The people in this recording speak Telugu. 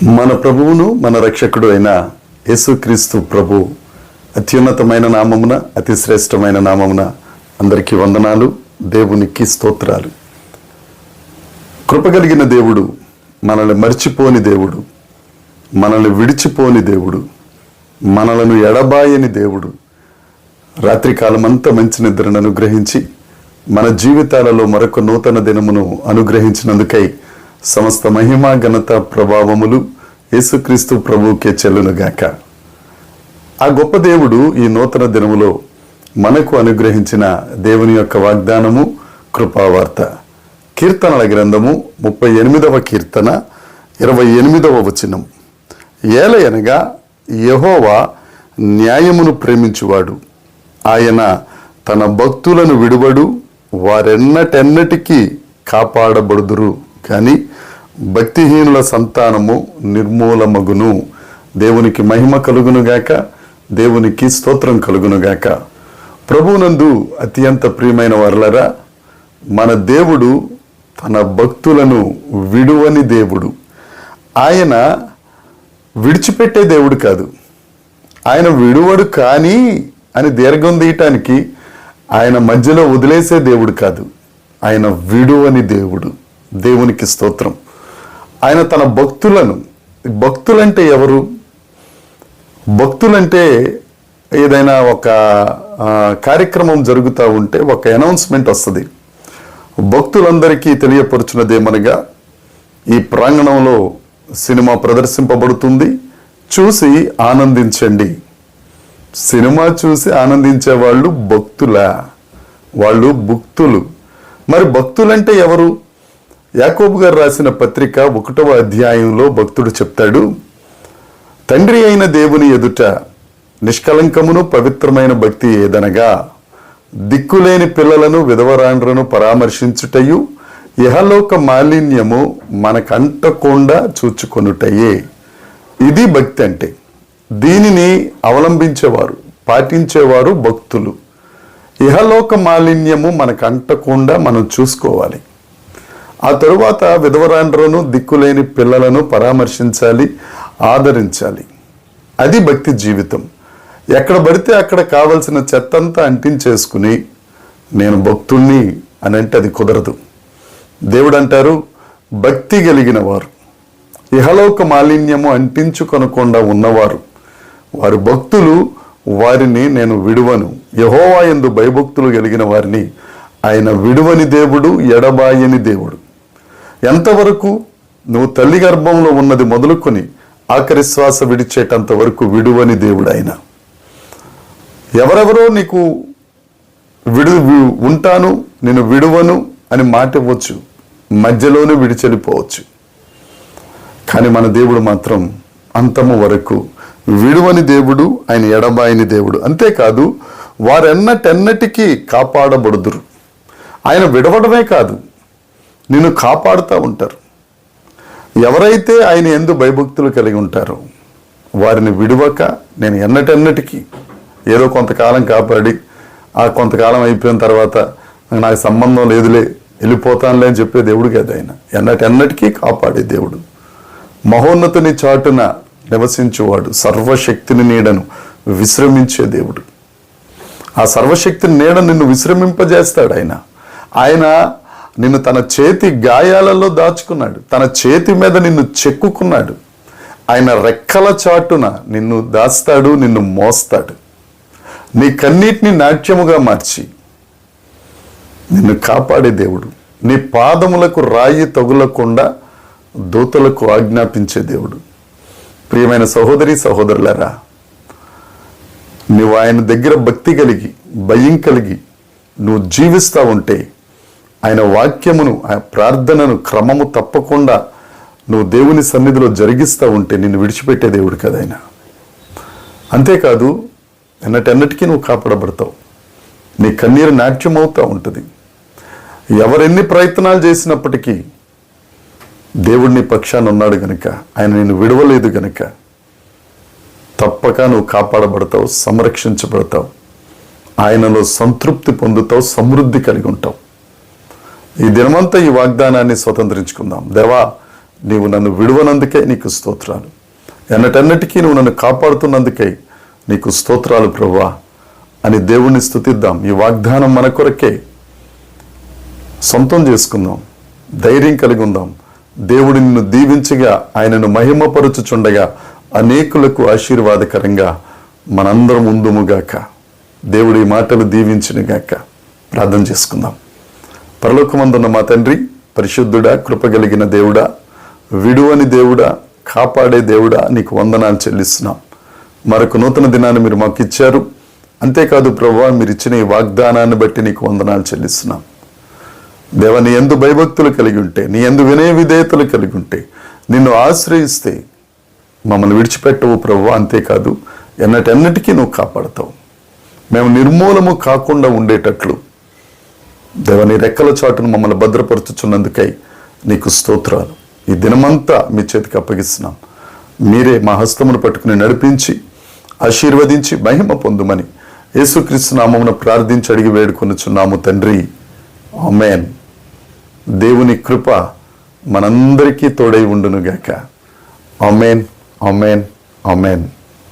మన ప్రభువును మన రక్షకుడు అయిన యేసుక్రీస్తు ప్రభు అత్యున్నతమైన నామమున అతి శ్రేష్టమైన నామమున అందరికీ వందనాలు. దేవునికి స్తోత్రాలు. కృపగలిగిన దేవుడు, మనల్ని మర్చిపోని దేవుడు, మనల్ని విడిచిపోని దేవుడు, మనలను ఎడబాయని దేవుడు రాత్రికాలమంతా మంచి నిద్రను అనుగ్రహించి మన జీవితాలలో మరొక నూతన దినమును అనుగ్రహించినందుకై సమస్త మహిమ ఘనత ప్రభావములు యేసుక్రీస్తు ప్రభువుకే చెల్లునుగాక. ఆ గొప్ప దేవుడు ఈ నూతన దినములో మనకు అనుగ్రహించిన దేవుని యొక్క వాగ్దానము కృపావార్త. కీర్తనల గ్రంథము 38వ కీర్తన 28వ వచనం. ఏలయనగా యెహోవా న్యాయమును ప్రేమించువాడు, ఆయన తన భక్తులను విడువడు, వారెన్నటెన్నటికీ కాపాడబడుదురు. కానీ భక్తిహీనుల సంతానము నిర్మూలమగును. దేవునికి మహిమ కలుగునుగాక, దేవునికి స్తోత్రం కలుగునుగాక. ప్రభువునందు అత్యంత ప్రియమైన వారలరా, మన దేవుడు తన భక్తులను విడువని దేవుడు. ఆయన విడిచిపెట్టే దేవుడు కాదు. ఆయన విడువడు కానీ అని దీర్ఘం తీయటానికి ఆయన మధ్యలో వదిలేసే దేవుడు కాదు. ఆయన విడువని దేవుడు. దేవునికి స్తోత్రం. ఆయన తన భక్తులంటే ఎవరు? భక్తులంటే ఏదైనా ఒక కార్యక్రమం జరుగుతూ ఉంటే ఒక అనౌన్స్మెంట్ వస్తుంది. భక్తులందరికీ తెలియపరుచున్నదేమనగా, ఈ ప్రాంగణంలో సినిమా ప్రదర్శింపబడుతుంది, చూసి ఆనందించండి. సినిమా చూసి ఆనందించే వాళ్ళు భక్తులా? వాళ్ళు భక్తులు. మరి భక్తులంటే ఎవరు? యాకోబు గారు రాసిన పత్రిక 1వ అధ్యాయంలో భక్తుడు చెప్తాడు, తండ్రి అయిన దేవుని ఎదుట నిష్కలంకమును పవిత్రమైన భక్తి ఏదనగా, దిక్కులేని పిల్లలను విధవరాండ్రను పరామర్శించుటయు, ఇహలోక మాలిన్యము మనకంటకుండా చూచుకొనుటయే. ఇది భక్తి అంటే. దీనిని అవలంబించేవారు, పాటించేవారు భక్తులు. ఇహలోక మాలిన్యము మనకంటకుండా మనం చూసుకోవాలి. ఆ తరువాత విధవరాండ్రను దిక్కులేని పిల్లలను పరామర్శించాలి, ఆదరించాలి. అది భక్తి జీవితం. ఎక్కడ పడితే అక్కడ కావలసిన చెత్తంతా అంటించేసుకుని నేను భక్తుణ్ణి అని అంటే అది కుదరదు. దేవుడు అంటారు, భక్తి కలిగిన వారు, ఇహలోక మాలిన్యము అంటించుకొనకుండా ఉన్నవారు, వారు భక్తులు, వారిని నేను విడువను. యెహోవా యందు భయభక్తులు కలిగిన వారిని ఆయన విడువని దేవుడు, ఎడబాయని దేవుడు. ఎంతవరకు? నువ్వు తల్లి గర్భంలో ఉన్నది మొదలుకొని ఆఖరి శ్వాస విడిచేటంత వరకు విడువని దేవుడు ఆయన. ఎవరెవరో నీకు ఉంటాను, నేను విడువను అని మాట ఇవ్వచ్చు, మధ్యలోనే విడిచెళ్ళిపోవచ్చు. కానీ మన దేవుడు మాత్రం అంతము వరకు విడువని దేవుడు, ఆయన ఎడబాయని దేవుడు. అంతేకాదు, వారెన్నటెన్నటికీ కాపాడబడుదురు. ఆయన విడవడమే కాదు, నిన్ను కాపాడుతూ ఉంటారు. ఎవరైతే ఆయన యందు భయభక్తులు కలిగి ఉంటారో వారిని విడువక నేను ఎన్నటెన్నటికీ, ఏదో కొంతకాలం కాపాడి ఆ కొంతకాలం అయిపోయిన తర్వాత నాకు సంబంధం లేదులే వెళ్ళిపోతానులే అని చెప్పే దేవుడు కాదు ఆయన. ఎన్నటెన్నటికీ కాపాడే దేవుడు. మహోన్నతుని చాటున నివసించువాడు, సర్వశక్తిని నీడను విశ్రమించే దేవుడు. ఆ సర్వశక్తిని నీడ నిన్ను విశ్రమింపజేస్తాడు ఆయన. ఆయన నిన్ను తన చేతి గాయాలలో దాచుకున్నాడు, తన చేతి మీద నిన్ను చెక్కుకున్నాడు. ఆయన రెక్కల చాటున నిన్ను దాస్తాడు, నిన్ను మోస్తాడు. నీ కన్నీటిని నాట్యముగా మార్చి నిన్ను కాపాడే దేవుడు. నీ పాదములకు రాయి తగులకుండా దూతలకు ఆజ్ఞాపించే దేవుడు. ప్రియమైన సహోదరి సహోదరులారా, నువ్వు ఆయన దగ్గర భక్తి కలిగి, భయం కలిగి నువ్వు జీవిస్తూ ఉంటే, ఆయన వాక్యమును, ఆయన ప్రార్థనను క్రమము తప్పకుండా నువ్వు దేవుని సన్నిధిలో జరిగిస్తూ ఉంటే నిన్ను విడిచిపెట్టే దేవుడు కదా ఆయన. అంతేకాదు, ఎన్నటెన్నటికీ నువ్వు కాపాడబడతావు. నీ కన్నీరు నాట్యమవుతూ ఉంటుంది. ఎవరెన్ని ప్రయత్నాలు చేసినప్పటికీ దేవుడిని పక్షాన ఉన్నాడు గనుక, ఆయన నిన్ను విడవలేదు గనుక తప్పక నువ్వు కాపాడబడతావు, సంరక్షించబడతావు. ఆయనలో సంతృప్తి పొందుతావు, సమృద్ధి కలిగి ఉంటావు. ఈ దినమంతా ఈ వాగ్దానాన్ని స్వతంత్రించుకుందాం. దేవా, నీవు నన్ను విడువనందుకే నీకు స్తోత్రాలు. ఎన్నటన్నిటికీ నువ్వు నన్ను కాపాడుతున్నందుకై నీకు స్తోత్రాలు ప్రభువా అని దేవుణ్ణి స్తుతిద్దాం. ఈ వాగ్దానం మన కొరకే. సొంతం చేసుకుందాం, ధైర్యం కలిగి ఉందాం. దేవుడు నిన్ను దీవించగా, ఆయనను మహిమపరచుచుండగా అనేకులకు ఆశీర్వాదకరంగా మనందరం ఉందుముగాక. దేవుడి మాటలు దీవించునుగాక. ప్రార్థన చేసుకుందాం. పరలోకమందున్న మా తండ్రి, పరిశుద్ధుడా, కృపగలిగిన దేవుడా, విడువని దేవుడా, కాపాడే దేవుడా, నీకు వందనాలు చెల్లిస్తున్నాం. మరొక నూతన దినాన్ని మీరు మాకు ఇచ్చారు. అంతేకాదు ప్రభువా, మీరు ఇచ్చిన ఈ వాగ్దానాన్ని బట్టి నీకు వందనాలు చెల్లిస్తున్నాం. దేవ, నీ యందు భయభక్తులు కలిగి ఉంటే, నీ యందు వినయ విధేయతలు కలిగి ఉంటే, నిన్ను ఆశ్రయిస్తే మమ్మల్ని విడిచిపెట్టవు ప్రభువా. అంతేకాదు ఎన్నటన్నిటికీ నువ్వు కాపాడతావు. మేము నిర్మూలము కాకుండా ఉండేటట్లు దేవ, నీ రెక్కల చాటును మమ్మల్ని భద్రపరచుచున్నందుకై నీకు స్తోత్రాలు. ఈ దినమంతా మీ చేతికి అప్పగిస్తున్నాం. మీరే మా హస్తమును పట్టుకుని నడిపించి ఆశీర్వదించి మహిమ పొందుమని యేసుక్రీస్తు నామమున ప్రార్థించి అడిగి వేడుకొనుచున్నాము తండ్రి. ఆమేన్. దేవుని కృప మనందరికీ తోడై ఉండునుగాక. ఆమేన్, ఆమేన్, ఆమేన్.